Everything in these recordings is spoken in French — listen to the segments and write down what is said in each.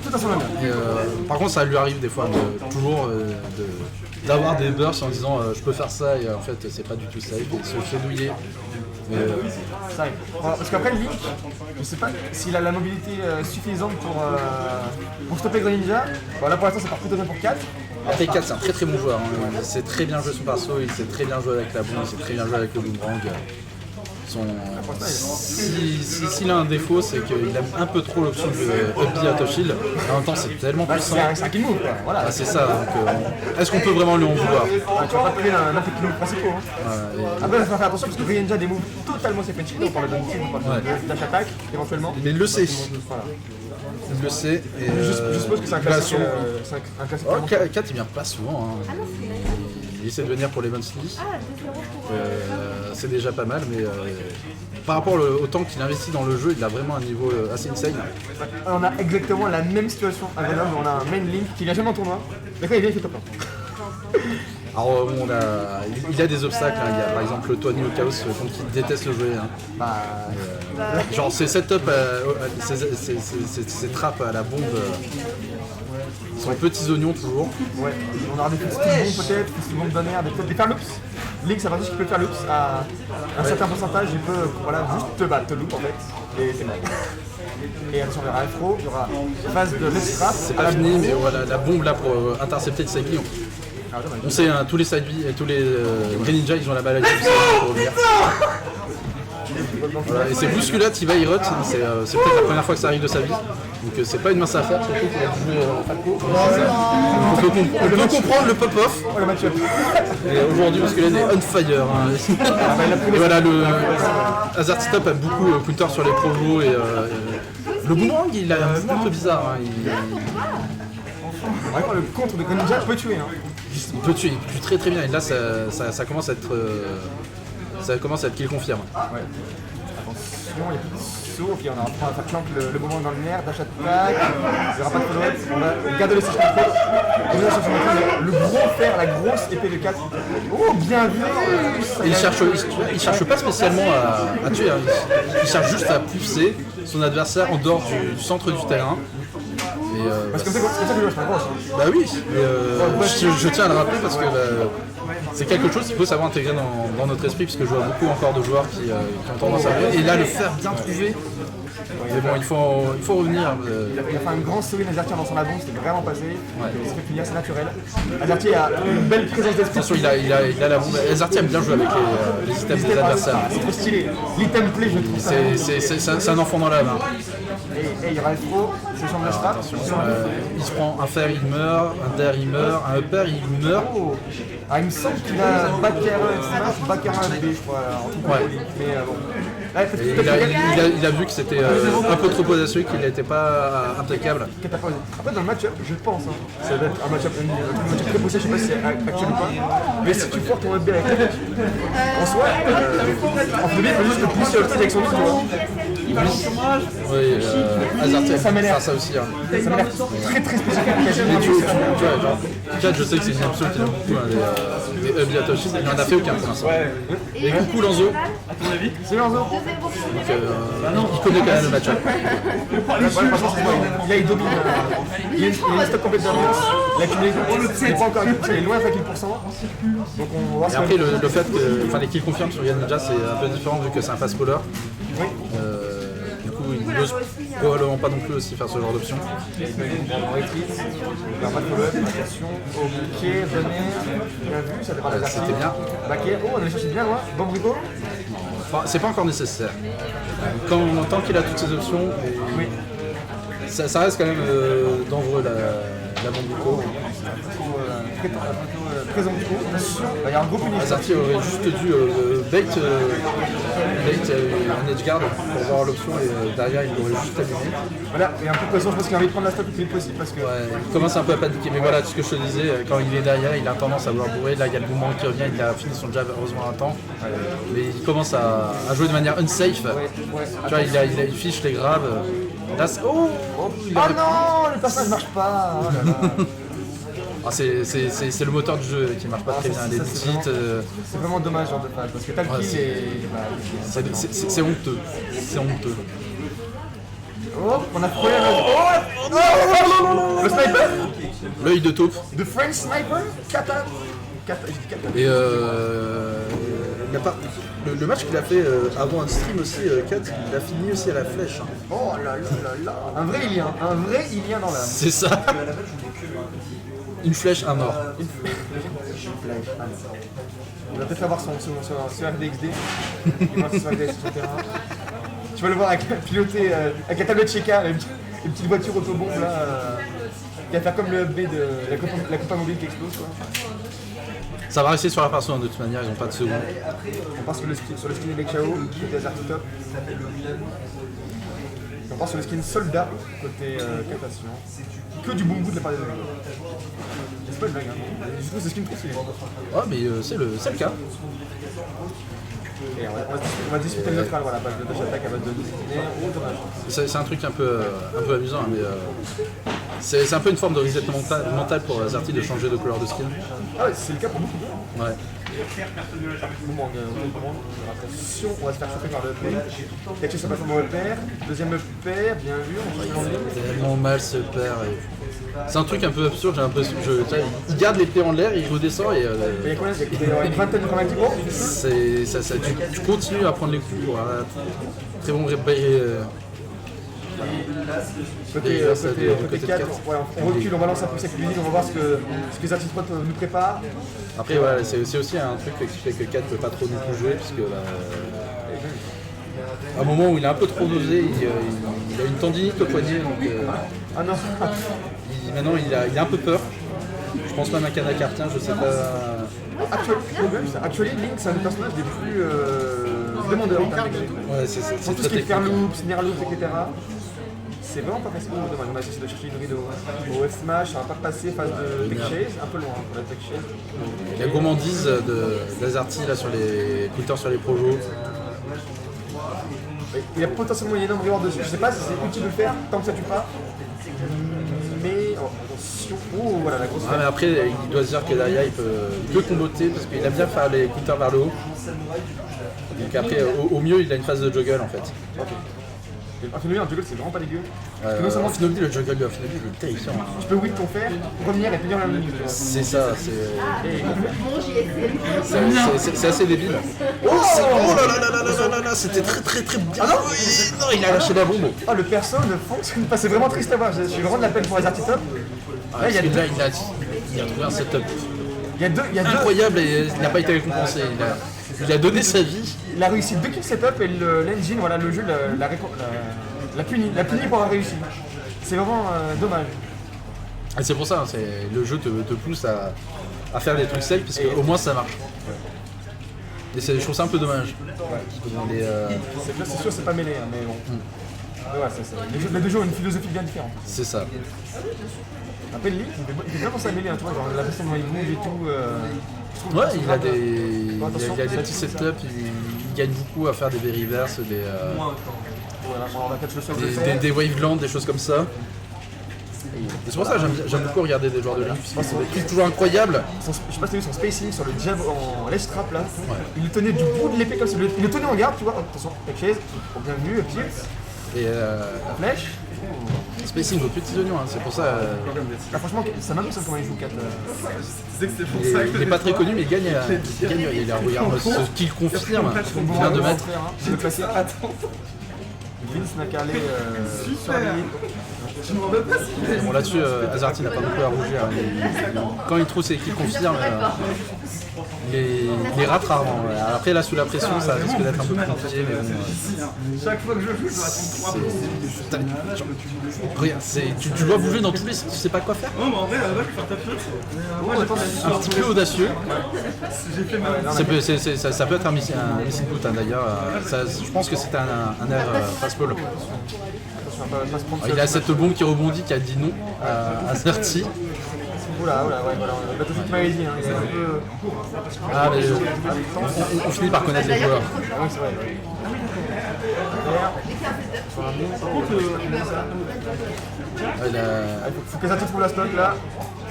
tout à son honneur. Par contre, ça lui arrive des fois d'avoir des bursts en disant je peux faire ça et en fait c'est pas du tout safe, il se fait douiller. Mais, Ça arrive. Parce qu'après Link, je sais pas s'il a la mobilité suffisante pour stopper Greninja. Bon, là pour l'instant ça part plutôt bien pour 4. après 4 c'est un très très bon joueur, hein. Il sait très bien jouer son perso, il sait très bien jouer avec la boule, il sait très bien jouer avec le boomerang. S'il a un défaut, c'est qu'il aime un peu trop l'option de up B à Shield. En même temps, c'est tellement puissant. C'est un kill move quoi. Voilà. Ah, c'est ça. Donc, est-ce qu'on peut vraiment lui en vouloir? Tu vas pas tuer l'un des kill moves principaux. Hein. Après, il faut faire attention parce que Greninja a des moves totalement séquentiels. On parle de Donkey, on parle de dash attack éventuellement. Mais il le sait. Voilà. Il le sait. Et, je suppose que c'est un classique. Un classique. 4 il vient pas souvent. Hein. Il essaie de venir pour les monthly. C'est déjà pas mal, mais par rapport au temps qu'il investit dans le jeu, il a vraiment un niveau assez insane. On a exactement la même situation à Grenoble, on a un main Link qui vient jamais en tournoi, mais quand il vient il fait top 1. Alors il a des obstacles, hein. Il y a par exemple le Tony au Chaos contre qui déteste le jouer. Hein. Genre ses setups, ses trappes à la bombe sont petits oignons toujours. Ouais, on aura des petits bombes peut-être, des petits bombes d'honneur, peut-être des faire loops. Link ça va juste qu'il peut faire loops à un certain pourcentage, il peut juste te battre, te loop en fait, et c'est mal. Et attention, il y aura Afro, il y aura phase de left trap. C'est pas fini, mais voilà, la bombe là pour intercepter le Psyche. On sait, hein, tous les side B et tous les Greninja ils ont la maladie pour revenir. Voilà, et c'est bousculade qui va Hirot, c'est peut-être la première fois que ça arrive de sa vie. Donc c'est pas une mince affaire, surtout qu'il a joué Falco. On peut comprendre le pop-off. Et aujourd'hui bousculade est on fire. Hein. Et voilà, le Hazard Stop a beaucoup counter sur les provos et le boomerang il a un mouvement un peu bizarre. Hein. Vraiment, le contre de Greninja peut tuer. Hein. Il peut tuer, il tue très très bien et là ça commence à être qu'il confirme. Ouais. Attention, il y a plus de saut, ok on a un flank le moment dans le nerf, dash attack, il n'y aura pas de follow-up, on va garder le siege control, le gros fer, la grosse épée de 4. Oh bien vu. Il cherche pas spécialement à tuer, hein. Il cherche juste à pousser son adversaire en dehors du centre du terrain. Parce que c'est comme ça que je joue, je pense. Bah oui, je tiens à le rappeler parce que c'est quelque chose qu'il faut savoir intégrer dans notre esprit, puisque je vois beaucoup encore de joueurs qui ont tendance à jouer. Et là, le faire bien trouvé. Mais bon, il faut revenir. Il a fait un grand sourire Azerty dans son avion, c'était vraiment passé. Il s'est fait finir, c'est naturel. Azerty a une belle présence d'esprit. Attention, il a la bombe. Azerty aime bien jouer avec les items des adversaires. C'est trop stylé. L'item play, je trouve ça. C'est un enfant dans l'âme. Et il reste trop, c'est son last trap. Il se prend un fer, il meurt, un der, il meurt, un upper, il meurt. Ah, il me semble qu'il a Bakara B, je crois, en tout cas. Mais bon. Là, il a vu que c'était un peu trop audacieux, qu'il n'était pas impeccable. Après, dans le match-up, je pense, hein, ça va être un match-up très poussé, je sais pas si c'est actuel ou pas. Mais si tu portes ton up B avec la en soi, en fait, il faut juste le pousser au avec son dos, tu vois. Oui, Azerty aime faire ça aussi. Hein. Ça m'a l'air très très spécifique. Mais tu vois, je sais que c'est une option qui aime beaucoup des up à touch. Il n'en a fait aucun pour l'instant. Et coucou Lanzo. À ton avis? C'est Lanzo. Donc, il connaît quand même le match-up. Il domine. Il a une stock complète d'ambiance. Il n'est pas encore à 10%, il est loin de 10%. Donc on va voir. Et après, le fait que les kills confirment sur Yann Ninja, c'est un peu différent vu que c'est un fast caller. Du coup, il n'ose probablement pas non plus aussi faire ce genre d'option. Il va pas de follow-up, attention, ok, bien vu, ça dépend de la C'était bien. Baquet, oh on allait chercher bien loin, bon brico. Enfin, c'est pas encore nécessaire. Tant qu'il a toutes ces options, ça reste quand même dangereux la bombe du coup. Présent du coup. Il y a un gros punition. Azerty aurait juste dû bait un edge guard pour voir l'option et derrière il l'aurait juste allumé. Voilà, et un peu de pression, je pense qu'il a envie de prendre la stop le plus vite possible parce que. Il commence un peu à paniquer, mais voilà, ce que je te disais, quand il est derrière, il a tendance à vouloir bourrer. Là, il y a le boomerang qui revient, il a fini son jab heureusement à temps. Mais il commence à jouer de manière unsafe. Tu vois, il fiche les grabs. Là, oh non, le personnage marche pas. Oh là là. Ah, c'est le moteur du jeu qui marche pas très bien, les petites. C'est vraiment dommage genre de phase parce que t'as le kill et. C'est honteux. C'est honteux. Oh, on a frôlé le sniper. L'œil de taupe. The French sniper. Kata. Kata, je dis Kata. Et le match qu'il a fait avant un stream aussi, Kat, il a fini aussi à la flèche. Hein. Oh là là là là. Un vrai Ilien dans l'âme. C'est ça. Une flèche à mort. Il va peut-être avoir son RDXD. Il va sur RDX sur le terrain. Tu vas le voir piloter avec la tablette Cheka, une petite voiture autobombe là. Qui va faire comme le upb de la Copa Mobile qui explose quoi. Ça va rester sur la personne de toute manière, ils n'ont pas de seconde. On part sur le skin Elec Chao, côté Azarty Top. On part sur le skin Soldat, côté Captation. Que du bon goût de la part des amis. C'est pas une blague, hein. Je trouve ce skin trop stylé. Ouais, mais c'est le cas. Et on va discuter le neutral, voilà, base de dash attack à base de disciplinaire. Oh, dommage. C'est un truc un peu amusant, hein, mais c'est un peu une forme de reset mental pour Azarty de changer de couleur de skin. Ah ouais, c'est le cas pour beaucoup de gens. Ouais. Bon, attention, on va se faire choper par le EP. Quelque chose se passe sur mon repère. Deuxième repère, bien vu, on va y Tellement mal se perd. C'est un truc un peu absurde, j'ai l'impression. Il garde les pieds en l'air, il redescend et. Il y a combien? Il y a une vingtaine de chromatic balls. Tu continues à prendre les coups. Voilà. Très bon Côté 4, ouais, on recule, on balance un peu cette cuisine, on va voir ce que Azarty Spot nous prépare. Après, voilà, c'est aussi un truc qui fait que 4 ne peut pas trop non plus jouer, puisque à un moment où il a un peu trop dosé, il a une tendinite au poignet, donc Ah non. maintenant il a un peu peur. Je pense même à Kana Cartien, je sais pas. Actuellement, Link, c'est un des personnages les plus demandeurs en termes d'exé. Ouais, c'est Tout ce qui est faire loops, snare loops, etc. C'est vraiment pas facile. Oh, dommage, on a essayé de chercher une ride au F-Smash, ça va pas passer phase de tech chase, un peu loin pour la tech chase. La gourmandise d'Azarty là sur les counters sur les projos. Il y a potentiellement une énorme reward dessus, je sais pas si c'est utile de le faire tant que ça tue pas. Mais attention, oh voilà la grosse. Ah, mais après il doit se dire que derrière il peut comboter parce qu'il aime bien faire les counters vers le haut. Donc après au mieux il a une phase de juggle en fait. Ok. Infinity en juggle c'est vraiment pas dégueu. Infinity, le juggle de Infinity il est terrifiant. Tu peux whip ton fer, revenir et tenir la même ligne. C'est ça, c'est assez débile. Oh là là, c'était très bien. Ah non, il a lâché la bombe. Ah le perso ne fonctionne pas, c'est vraiment triste à voir, je suis vraiment de la peine pour Azarty Top. Là il a trouvé un setup il y a deux incroyable et il n'a pas été récompensé. Il a donné sa vie. Il a réussi 2 kills setup et l'engine, voilà, le jeu l'a puni pour avoir réussi. C'est vraiment dommage. Et c'est pour ça, le jeu te pousse à faire des trucs safe parce qu'au moins ça marche. Et je trouve ça un peu dommage. C'est sûr, c'est pas mêlé, hein, mais bon. Mais ouais, les deux jeux ont une philosophie bien différente. C'est ça. Après, le Link, il fait bien penser à mêlé, hein, tu vois, genre la façon dont il bouge et tout. Ouais, il a des petits setups, il gagne beaucoup à faire des reverse, des wavelands, des choses comme ça. Et c'est pour ça que j'aime beaucoup regarder des joueurs de Link, parce que c'est des trucs toujours incroyables. Je sais pas si t'as vu son spacing sur le jab en ledge trap là. Ouais. Il le tenait du bout de l'épée comme ça, il le tenait en garde, tu vois. Attention, tech chase, bien vu, pied. Et la flèche. Spacing aux petits oignons, hein, c'est pour ça. Franchement, ça m'amuse comment il joue 4. Il est pas très connu, mais il gagne. Il a regarde ce qu'il confirme. Il vient de mettre. Je vais passer. Attends. Vince Nakale sur la ligne. Bon là-dessus, Azarty n'a pas beaucoup à rougir. Quand il trouve ses kills confirme, il les rate rarement. Après là sous la pression ça risque d'être un peu plus compliqué, mais bon. Chaque fois que je joue, je dois attendre 3 Regarde, tu dois bouger dans tous les sens, tu sais pas quoi faire. Non mais en vrai là-bas je vais faire ta flotte. Un petit peu audacieux. J'ai fait mal. Ça peut être un missing boot d'ailleurs. Je pense que c'était un air fastball. Il a cette bombe qui rebondit qui a dit non à Azarty. Oula, ouais, voilà, on va tout de m'avait dit, hein. C'est un peu... Ah, mais on finit par connaître les joueurs. Oui, c'est vrai. Il faut que Azarty trouve la stock là.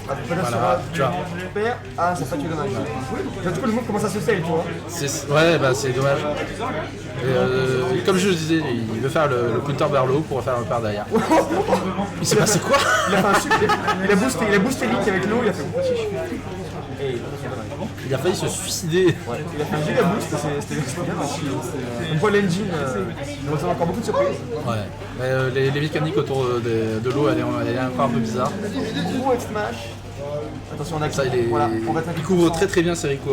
Peut-être Voilà, tu vois. super. Ah, ça fait tuer dommage. Du coup, le move commence à se sell, tu vois. Ouais, bah c'est dommage. Et, comme je le disais, il veut faire le counter vers le haut pour faire un par derrière. Il s'est passé quoi? Il a fait un super. Il a boosté Link avec l'eau, il a fait. Et Il a failli se suicider. ouais, il a fait un giga boost, c'était bien aussi. On voit l'engine, il nous a encore beaucoup de surprises. Ouais. Mais, les mécaniques autour de l'eau, elle est encore un peu bizarre. Gros avec Smash. Attention, on a Ça, voilà, on va être il couvre très bien ses Rico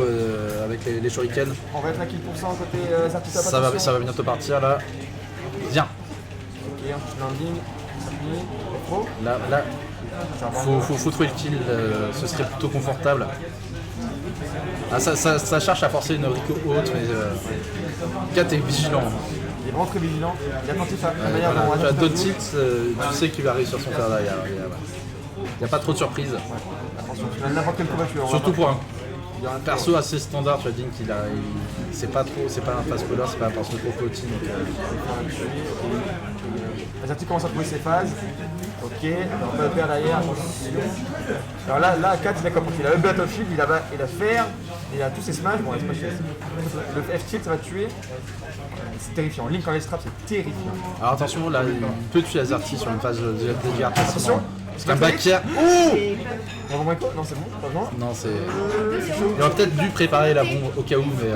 avec les shurikens. On va être à kill % côté Zartita. Ça va bientôt partir là. Viens. Ok, un petit landing. Ça finit. Pro. Là, faut trouver le kill, ce serait plutôt confortable. Ah, ça cherche à forcer une Rico haute, mais Kat est vigilant. Il est vraiment très vigilant. Il est attentif à la manière dont on Tu as va d'autres titres, tu sais qu'il va réussir son fer derrière. Il n'y a pas trop de surprises. Attention, tu as n'importe quel combat tu veux. Surtout pour un perso assez standard, tu vois, Dink, c'est pas un fast bowler, c'est pas un perso trop floating. Azerty commence à trouver ses phases. Ok, on va le faire derrière. Alors là 4 il a compris. Il a le Battlefield, il a Fer, il a tous ses smash. Bon, le F-tilt ça va te tuer. C'est terrifiant. Link en S-trap, c'est terrifiant. Alors attention, là, il peut tuer Azerty sur une phase de dégâts. Attention. C'est un back air. On va voir quoi? Non, c'est bon, pas besoin. Non, c'est. Il aurait peut-être dû préparer la bombe au cas où, mais.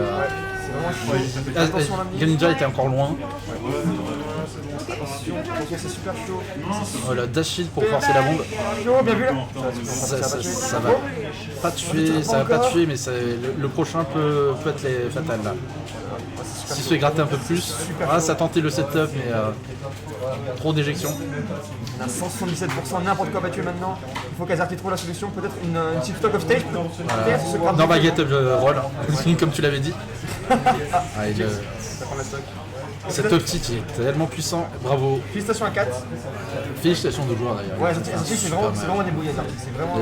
C'est vraiment chiant. Attention, Greninja était encore loin. Attention, c'est super chaud. Voilà, dash shield pour forcer la bombe. Chaud, bien vu là. Ça va pas tuer, mais le prochain peut être fatal là. Si se fait gratter un peu plus, ça a tenté le setup, mais trop d'éjection. On a 177%, n'importe quoi battu maintenant. Il faut qu'Azerty trouve la solution, peut-être une petite stock of stage. Dans ma get up roll, comme tu l'avais dit. Ça prend la stock. Cet optique est tellement puissant, bravo. Félicitations à 4. Félicitations de joueur d'ailleurs. Ouais, c'est vraiment un débrouillé Azerty. C'est vraiment.